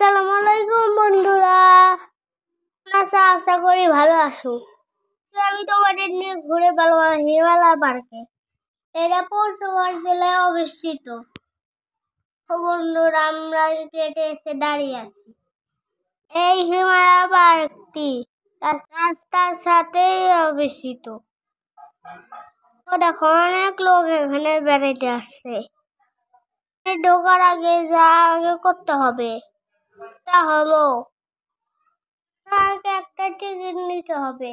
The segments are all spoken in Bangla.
আসসালামু আলাইকুম বন্ধুরা, আশা করি ভালো আছো। আমি তোমাদের নিয়ে ঘুরে বেড়াবো হিমালয় পার্কে। এটা পঞ্চগড় জেলায় অবস্থিত। বন্ধুরা, আমরা গেটে এসে দাঁড়িয়ে আছি। এই হিমালয় পার্কটি রাস্তার সাথেই অবস্থিত। দেখো, অনেক লোক এখানে বেড়াতে আসছে। ঢোকার আগে যা করতে হবে তা হলো একটা টিকিট নিতে হবে।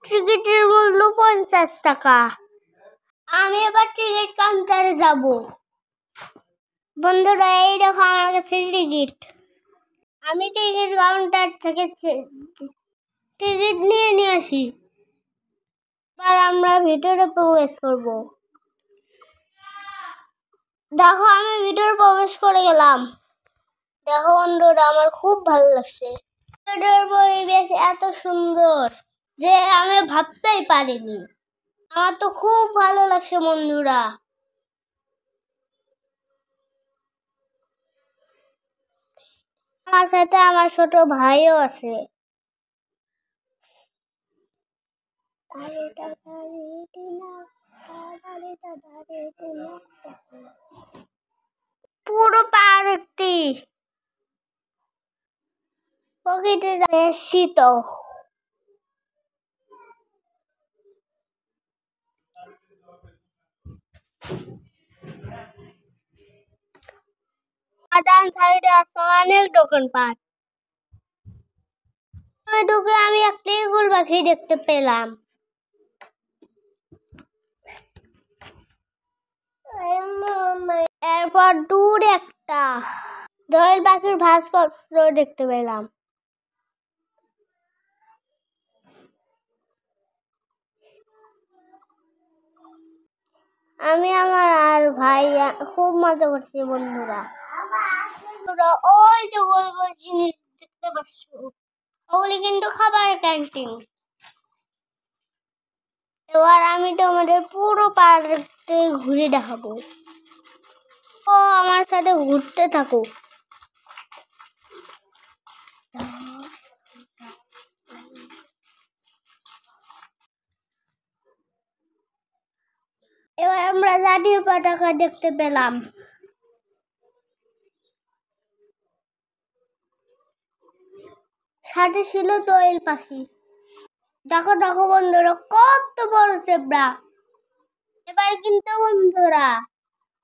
টিকিটের মূল্য 50 টাকা। আমি এবার টিকিট কাউন্টারে যাব। বন্ধুরা, এই দেখো আমার কাছে টিকিট। আমি টিকিট কাউন্টার থেকে টিকিট নিয়ে আসি। এবার আমরা ভিতরে প্রবেশ করব। দেখো, আমি ভিতরে প্রবেশ করে গেলাম। দেখো বন্ধুরা, আমার খুব ভালো লাগছে। ভিতরের পরিবেশ এত সুন্দর যে আমি ভাবতেই পারিনি। আমার তো খুব ভালো লাগছে বন্ধুরা। আমার সাথে আমার ছোট ভাইও আছে। পুরো পার্কটি প্রকৃতিতে শীত। ডান সাইডে আছে অনেক দোকানপাট। ঢুকে আমি একটা ইগল পাখি দেখতে পেলাম। এরপর দূরে একটা দোয়েল পাখির ভাস্কর্য দেখতে পেলাম। আমি আমার আর ভাই খুব মজা করছি বন্ধুরা। ওই যে গোল গোল জিনিস দেখতে পাচ্ছ, ওগুলি কিন্তু খাবারের ক্যান্টিন। এবার আমি তোমাদের পুরো পার্কটি ঘুরে দেখাবো। ও আমার সাথে ঘুরতে থাকো। এবার আমরা জাতীয় পতাকা দেখতে পেলাম। সাথে ছিল দোয়েল পাখি। দেখো দেখো বন্ধুরা, কত বড় জেব্রা। এবার কিন্তু বন্ধুরা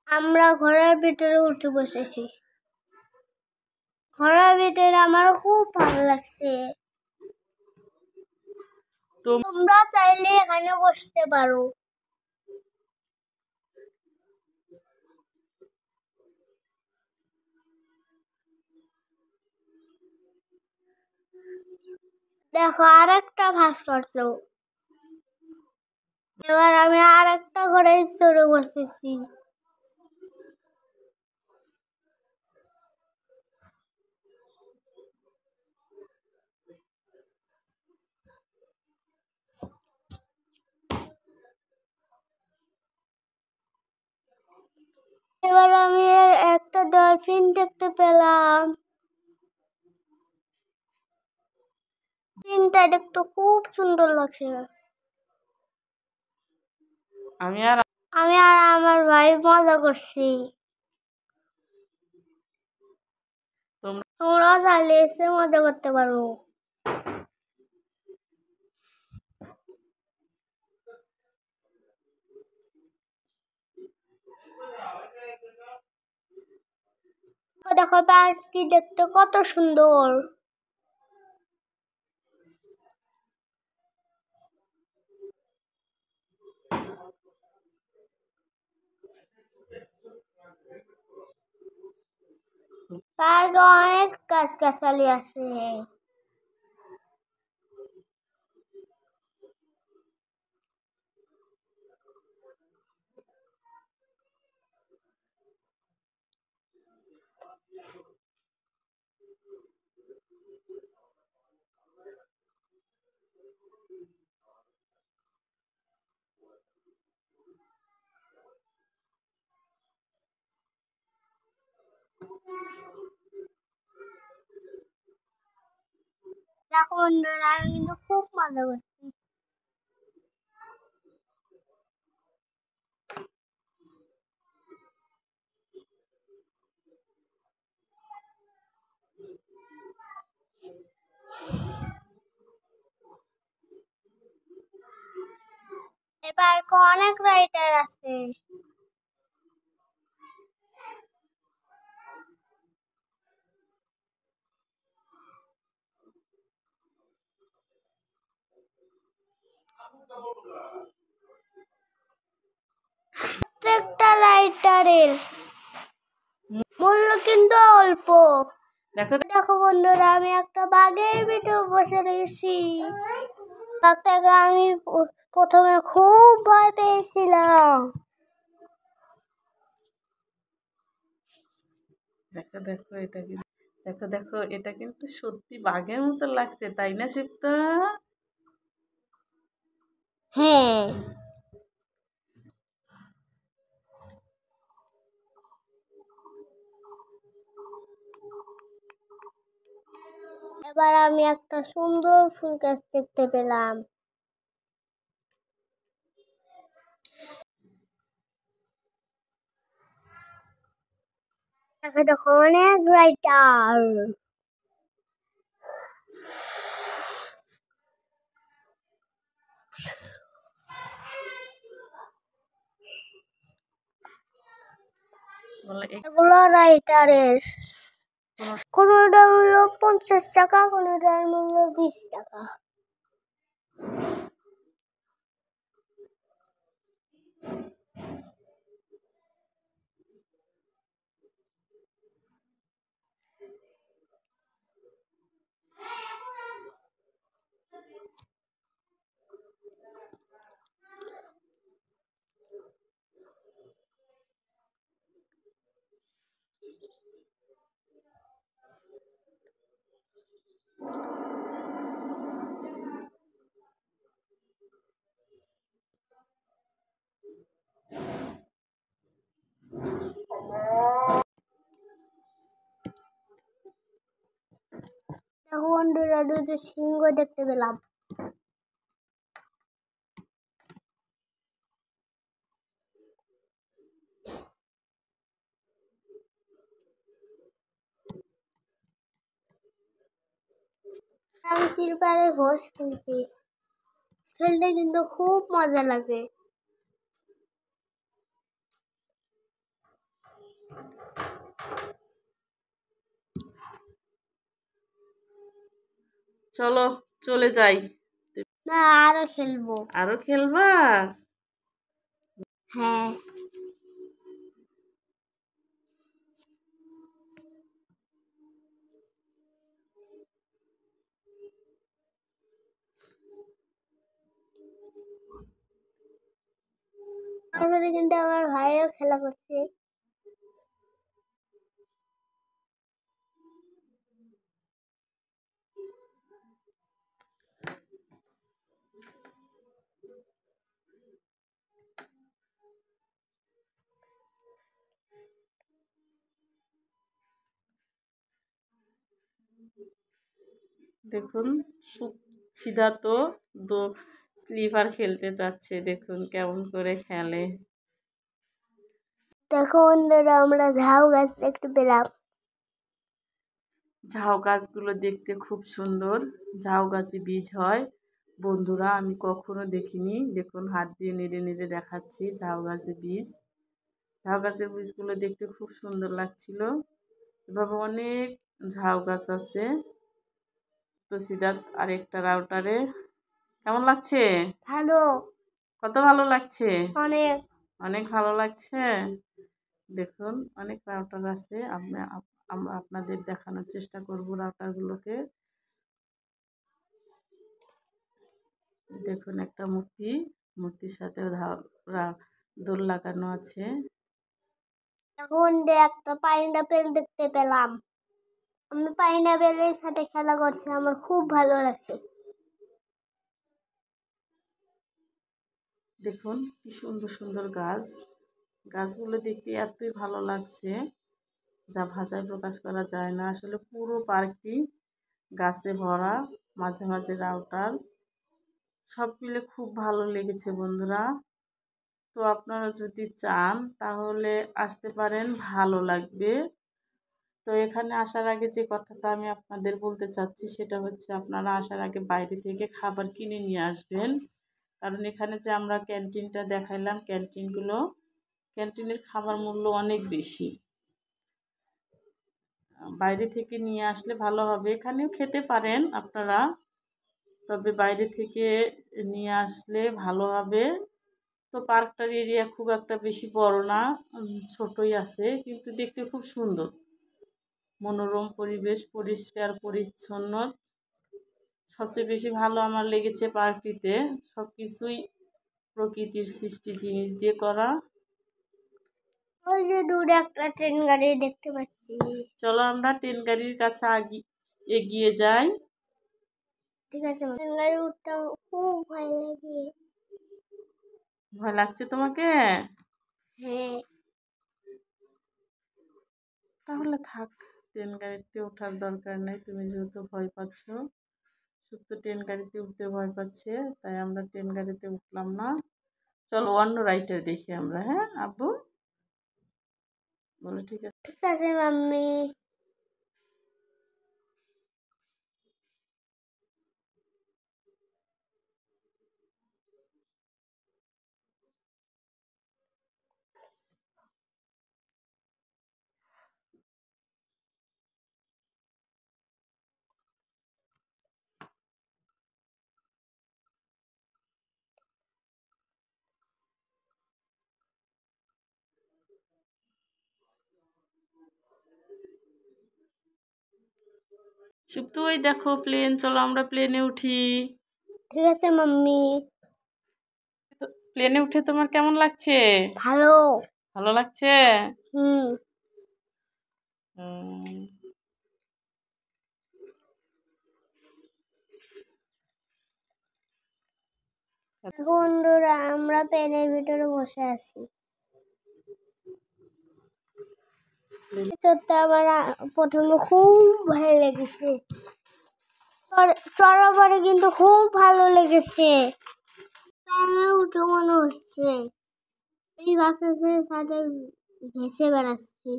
আমরা ঘোড়ার ভিতরে উঠে বসেছি। ঘোড়ার ভিতরে আমার খুব ভালো লাগছে। তোমরা চাইলে এখানে বসতে পারো। দেখো, আর একটা ভাস্কর্য। এবার আমি আর একটা ঘোড়ায় চড়ে বসেছি। এবার আমি একটা ডলফিন দেখতে পেলাম। ডলফিনটা দেখতে খুব সুন্দর লাগছে। আমি আর আমার ভাই মজা করছি। তোমরা চাইলে এসে মজা করতে পারো। দেখো, পার্কটি দেখতে কত সুন্দর। পার্কে অনেক গাছগাছালি আছে। দেখো বন্ধুরা আমি কিন্তু খুব মজা করছি। এবার অনেক রাইটার আছে। প্রত্যেকটা রাইটারের মূল্য কিন্তু অল্প। দেখো দেখো বন্ধুরা আমি একটা বাঘের ভিতর বসে রয়েছি। বাঘটাকে আমি প্রথমে খুব ভয় পেয়েছিলাম। দেখো দেখো এটা কিন্তু দেখো দেখো এটা কিন্তু সত্যি বাঘের মতো লাগছে, তাই না শিপ্তা? হ্যাঁ, এবার আমি একটা সুন্দর ফুল গাছ দেখতে পেলাম। দেখো দেখো অনেক রাইটার। বলে এগুলো রাইটারের কোনোটার মূল্য 50 টাকা, কোনোটার মূল্য 20 টাকা। দেখো বন্ধুরা দুটো সিংহ দেখতে পেলাম। আমি চিরপারে ঘোষ খেলছি, খেলতে কিন্তু খুব মজা লাগে। চলো চলে যাই। না আরো খেলবো। আরো খেলবা? হ্যাঁ, এখানে কিন্তু আমার ভাইও খেলা করছে। দেখুন সিদ্ধার্থ স্লিপার খেলতে চাচ্ছে, দেখুন কেমন করে খেলে। দেখো বন্ধুরা আমরা ঝাউ গাছ দেখতে পেলাম। ঝাউ গাছগুলো দেখতে খুব সুন্দর। ঝাউ গাছে বীজ হয় বন্ধুরা, আমি কখনো দেখিনি। দেখুন হাত দিয়ে নেড়ে নেড়ে দেখাচ্ছি ঝাউ গাছের বীজ। ঝাউ গাছের বীজগুলো দেখতে খুব সুন্দর লাগছিল। এভাবে অনেক ঝাউ গাছ আছে। তো সিদ্ধার্থ আরেকটা রাউটারে কেমন লাগছে? ভালো, কত ভালো লাগছে? অনেক। অনেক ভালো লাগছে। দেখুন অনেক রাউটার আছে, আমরা আপনাদের দেখানোর চেষ্টা করব রাউটারগুলোকে। দেখুন একটা মূর্তির সাথে দোল লাগানো আছে। এখন একটা পাইনাপেল দেখতে পেলাম। আমি পাইনাপেলের সাথে খেলা করছি, আমার খুব ভালো লাগছে। দেখুন কি সুন্দর সুন্দর গাছ। গাছগুলো দেখতে এতই ভালো লাগছে যা ভাষায় প্রকাশ করা যায় না। আসলে পুরো পার্কটি গাছে ভরা। মাঝে মাঝে রাউটার, সব মিলে খুব ভালো লেগেছে বন্ধুরা। তো আপনারা যদি চান তাহলে আসতে পারেন, ভালো লাগবে। তো এখানে আসার আগে যে কথাটা আমি আপনাদের বলতে চাচ্ছি সেটা হচ্ছে, আপনারা আসার আগে বাইরে থেকে খাবার কিনে নিয়ে আসবেন। কারণ এখানে যে আমরা ক্যান্টিনটা দেখাইলাম, ক্যান্টিনের খাবার মূল্য অনেক বেশি। বাইরে থেকে নিয়ে আসলে ভালো হবে। এখানেও খেতে পারেন আপনারা, তবে বাইরে থেকে নিয়ে আসলে ভালো হবে। তো পার্কটার এরিয়া খুব একটা বেশি বড় না, ছোটই আছে, কিন্তু দেখতে খুব সুন্দর, মনোরম পরিবেশ, পরিষ্কার পরিচ্ছন্ন। সবচেয়ে বেশি ভালো আমার লেগেছে পার্কটিতে, সব কিছুই প্রকৃতির সৃষ্টি জিনিস দিয়ে করা। ওই যে দূরে একটা ট্রেন গাড়ি দেখতে পাচ্ছি। চলো আমরা ট্রেন গাড়ির কাছে এগিয়ে যাই। ঠিক আছে, ট্রেন গাড়ি উঠতে খুব ভয় লাগে। ভয় লাগছে তোমাকে? হ্যাঁ। তাহলে থাক, ট্রেন গাড়িতে ওঠার দরকার নাই। তুমি যেহেতু ভয় পাচ্ছ, শুধু ট্রেন গাড়িতে উঠতে ভয় পাচ্ছে, তাই আমরা ট্রেন গাড়িতে উঠলাম না। চলো অন্য রাইডে দেখি আমরা। হ্যাঁ আব্বু বলো ঠিক আছে। ঠিক আছে মাম্মি। সুপ্ত, ওই দেখো প্লেন, চলো আমরা প্লেনে উঠি। ঠিক আছে মাম্মি। প্লেনে উঠে তোমার কেমন লাগছে? ভালো। ভালো লাগছে? হুম। হুম। বন্ধুরা, আমরা প্লেনের ভিতরে বসে আছি। চড়তে আমার প্রথমে খুব ভালো লেগেছে, চড়ার পরে কিন্তু খুব ভালো লেগেছে। উঠে মনে হচ্ছে এই বাসের সাথে ভেসে বেড়াচ্ছি।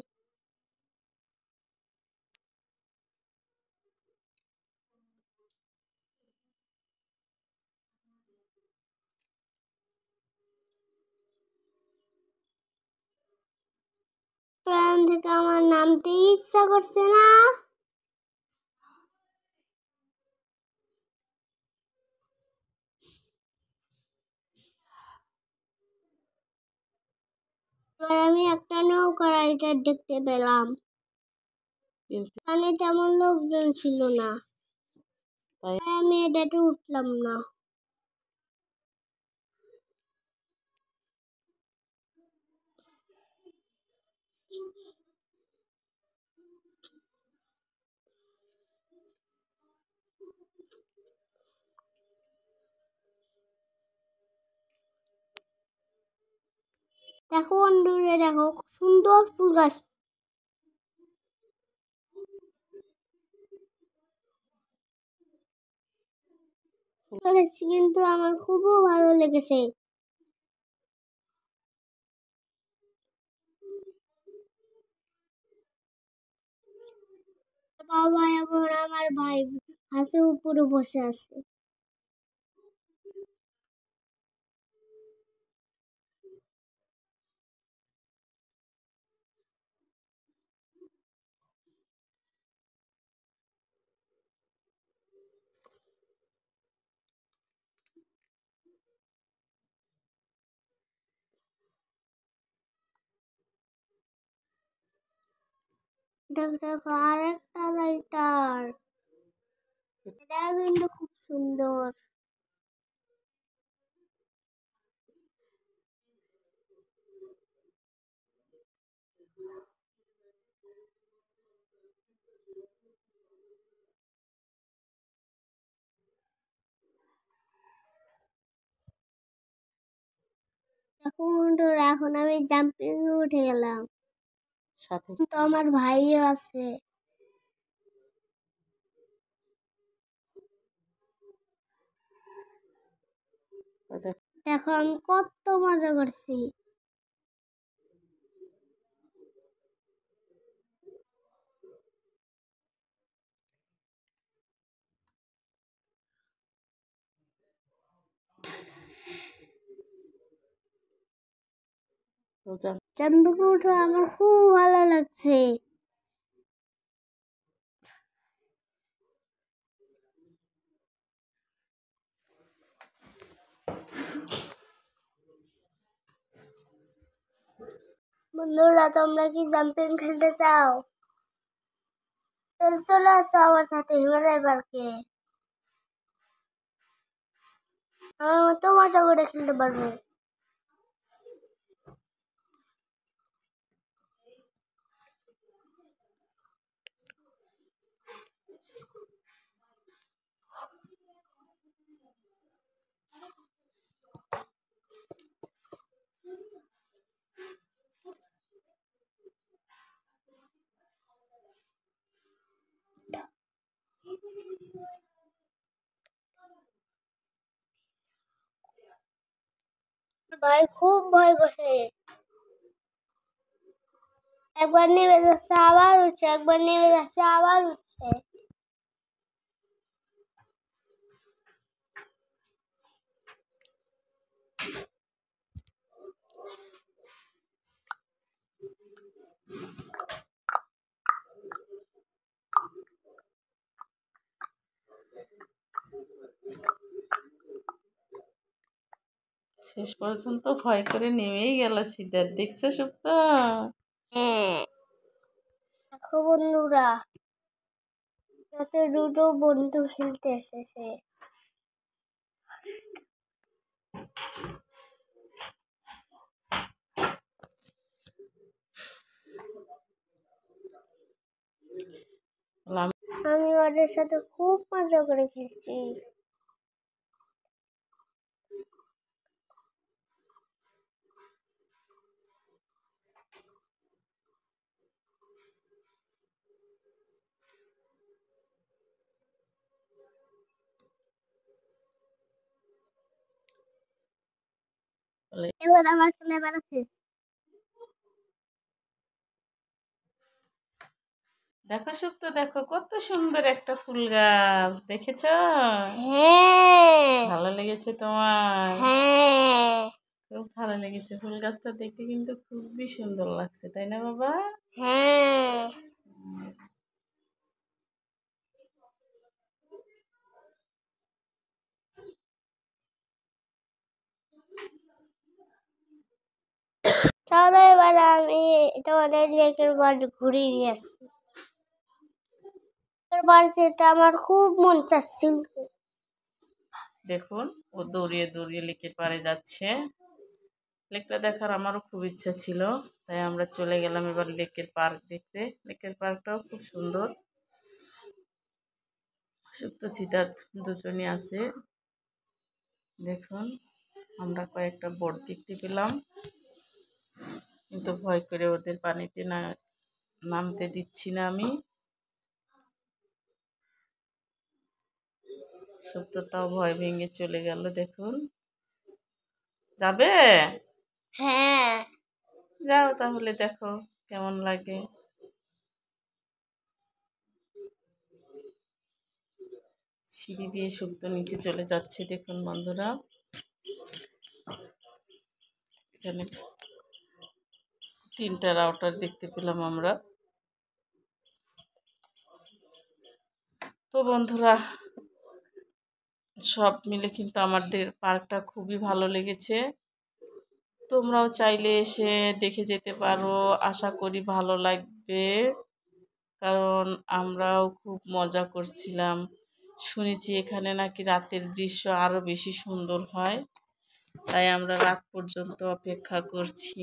প্লেন থেকে আমার নামতে ইচ্ছা করছে না। এবার আমি একটা নৌকা রাইডার দেখতে পেলাম, কিন্তু এখানে তেমন লোকজন ছিল না, তাই তাই আমি এটাতে উঠলাম না। দেখো বন্ধুরা, দেখো খুব সুন্দর ফুল গাছ দেখছি, কিন্তু আমার খুবই ভালো লেগেছে। বাবা এবং আমার ভাই হাঁসের উপরে বসে আছে। দেখো দেখো, আরেকটা লাইটার, এটা কিন্তু খুব সুন্দর। দেখো বন্ধুরা, এখন আমি জাম্পিং উঠে গেলাম, সাথে তো আমার ভাইও আছে। দেখো আমি কত মজা করছি। জাম্পিকে উঠে আমার খুব ভালো লাগছে। বন্ধুরা তোমরা কি জাম্পিং খেলতে চাও? চলে আসো আমার সাথে হিমালয় পার্কে। আমার মতো মজা করে খেলতে পারবে। ভাই খুব ভয় করছে। একবার নেমে যাচ্ছে আবার উঠছে, একবার নেমে যাচ্ছে আবার উঠছে। শেষ পর্যন্ত ভয় করে নেমেই গেল সিদ্ধার্থ, দেখছো সুপ্ত? হ্যাঁ দেখো বন্ধুরা, যাতে দুটো বন্ধু খেলতে এসেছে। আমি ওদের সাথে খুব মজা করে খেলছি। এবার আমার খেলা বেড়াচ্ছে। দেখো সুপ্ত, দেখো কত সুন্দর একটা ফুল গাছ, দেখেছ? হ্যাঁ ভালো লেগেছে তোমার? হ্যাঁ খুব ভালো লেগেছে, ফুল গাছটা দেখতে কিন্তু খুবই সুন্দর লাগছে, তাই না বাবা? হ্যাঁ চলো এবার আমি তোমাদের লেকের বাড়ি ঘুরিয়ে নিয়ে আসছি। বাড়ি যেটা আমার খুব মন চাচ্ছিল। দেখুন ও দৌড়িয়ে দৌড়িয়ে লেকের পাড়ে যাচ্ছে। লেকটা দেখার আমারও খুব ইচ্ছা ছিল, তাই আমরা চলে গেলাম এবার লেকের পার্ক দেখতে। লেকের পার্কটাও খুব সুন্দর। সুপ্ত সিদ্ধার্থ দুজনই আছে। দেখুন আমরা কয়েকটা বোট দেখতে পেলাম, কিন্তু ভয় করে ওদের পানিতে নামতে দিচ্ছি না আমি। সুপ্ত তাও ভয় ভেঙে চলে গেল। দেখুন, যাবে? হ্যাঁ যাও তাহলে, দেখো কেমন লাগে। সিঁড়ি দিয়ে সুপ্ত নিচে চলে যাচ্ছে। দেখুন বন্ধুরা, এখানে 3টা রাউটার দেখতে পেলাম আমরা। তো বন্ধুরা, সব মিলে কিন্তু আমাদের পার্কটা খুবই ভালো লেগেছে। তোমরাও চাইলে এসে দেখে যেতে পারো, আশা করি ভালো লাগবে, কারণ আমরাও খুব মজা করছিলাম। শুনেছি এখানে নাকি রাতের দৃশ্য আরও বেশি সুন্দর হয়, তাই আমরা রাত পর্যন্ত অপেক্ষা করছি।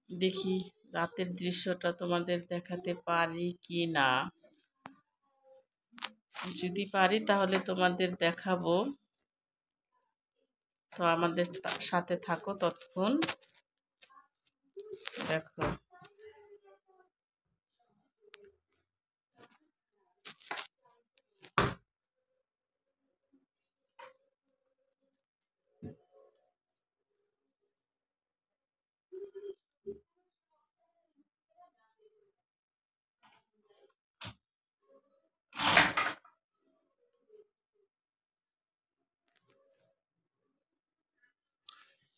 দেখি রাতের দৃশ্যটা তোমাদের দেখাতে পারি কি না। যদি পারি তাহলে তোমাদের দেখাবো। তো আমাদের সাথে থাকো ততক্ষণ। দেখো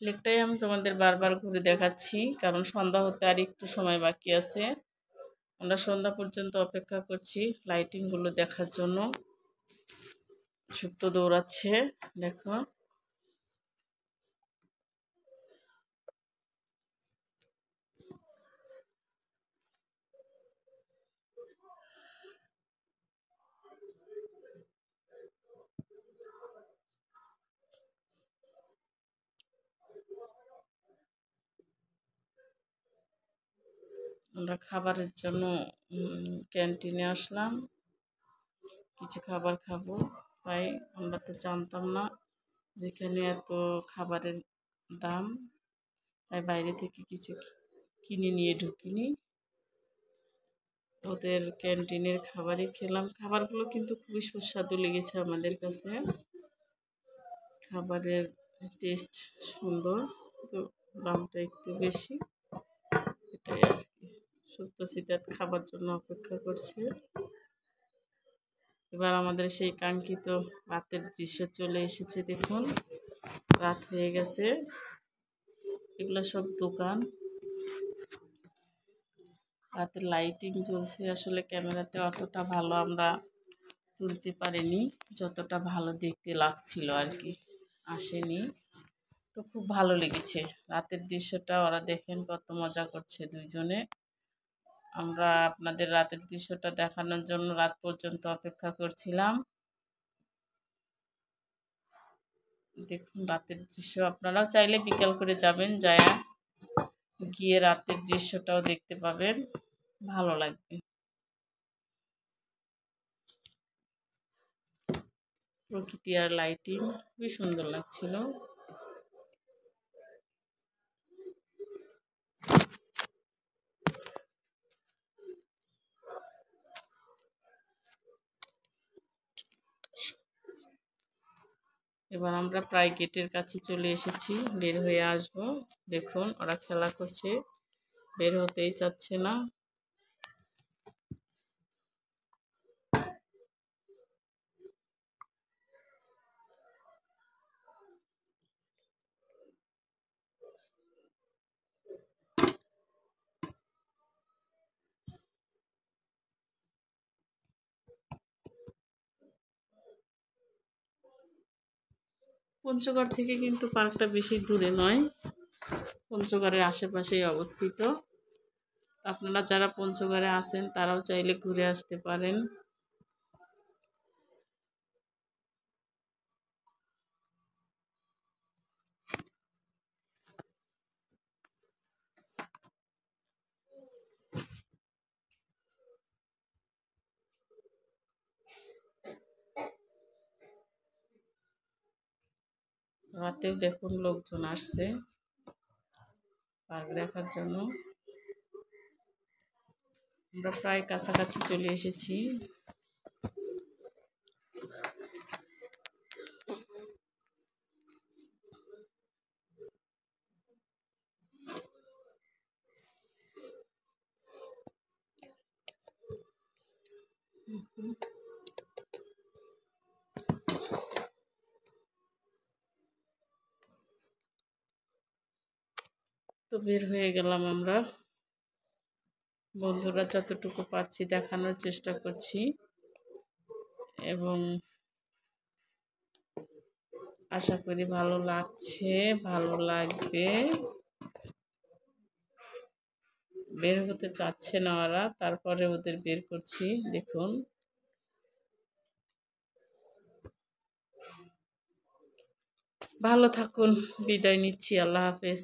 লেকটাই আমি তোমাদের বারবার ঘুরে দেখাচ্ছি, কারণ সন্ধ্যা হতে আর একটু সময় বাকি আছে। আমরা সন্ধ্যা পর্যন্ত অপেক্ষা করছি লাইটিংগুলো দেখার জন্য। সুপ্ত দৌড়াচ্ছে, দেখো। আমরা খাবারের জন্য ক্যান্টিনে আসলাম, কিছু খাবার খাবো। তাই আমরা তো জানতাম না যেখানে এত খাবারের দাম, তাই বাইরে থেকে কিছু কিনে নিয়ে ঢুকিনি, ওদের ক্যান্টিনের খাবারই খেলাম। খাবারগুলো কিন্তু খুবই সুস্বাদু লেগেছে আমাদের কাছে, খাবারের টেস্ট সুন্দর, তো দামটা একটু বেশি, এটাই আর কি। সত্যজিৎ খাবার জন্য অপেক্ষা করছে। এবার আমাদের সেই কাঙ্ক্ষিত রাতের দৃশ্য চলে এসেছে, দেখুন রাত হয়ে গেছে। এগুলো সব দোকান, রাতের লাইটিং জ্বলছে। আসলে ক্যামেরাতে অতটা ভালো আমরা তুলতে পারিনি, যতটা ভালো দেখতে লাগছিল আর কি, আসেনি। তো খুব ভালো লেগেছে রাতের দৃশ্যটা। ওরা দেখেন কত মজা করছে দুইজনে। আমরা আপনাদের রাতের দৃশ্যটা দেখানোর জন্য রাত পর্যন্ত অপেক্ষা করছিলাম। দেখুন রাতের দৃশ্য, আপনারাও চাইলে বিকাল করে যাবেন, যায়া গিয়ে রাতের দৃশ্যটাও দেখতে পাবেন, ভালো লাগবে। প্রকৃতি আর লাইটিং খুবই সুন্দর লাগছিল। এবার আমরা প্রায় গেটের কাছে চলে এসেছি, বের হয়ে আসব। দেখুন ওরা খেলা করছে, বের হতেই চাচ্ছে না। পঞ্চগড় থেকে কিন্তু পার্কটা বেশি দূরে নয়, পঞ্চগড়ের আশেপাশেই অবস্থিত। আপনারা যারা পঞ্চগড়ে আছেন তারাও চাইলে ঘুরে আসতে পারেন। রাতেও দেখুন লোকজন আসছে পার্ক দেখার জন্য। আমরা প্রায় কাছাকাছি চলে এসেছি। তো বের হয়ে গেলাম আমরা, বন্ধুরা যতটুকু পারছি দেখানোর চেষ্টা করছি, এবং আশা করি ভালো লাগছে, ভালো লাগবে। বের হতে চাচ্ছে না ওরা, তারপরে ওদের বের করছি। দেখুন ভালো থাকুন, বিদায় নিচ্ছি, আল্লাহ হাফেজ।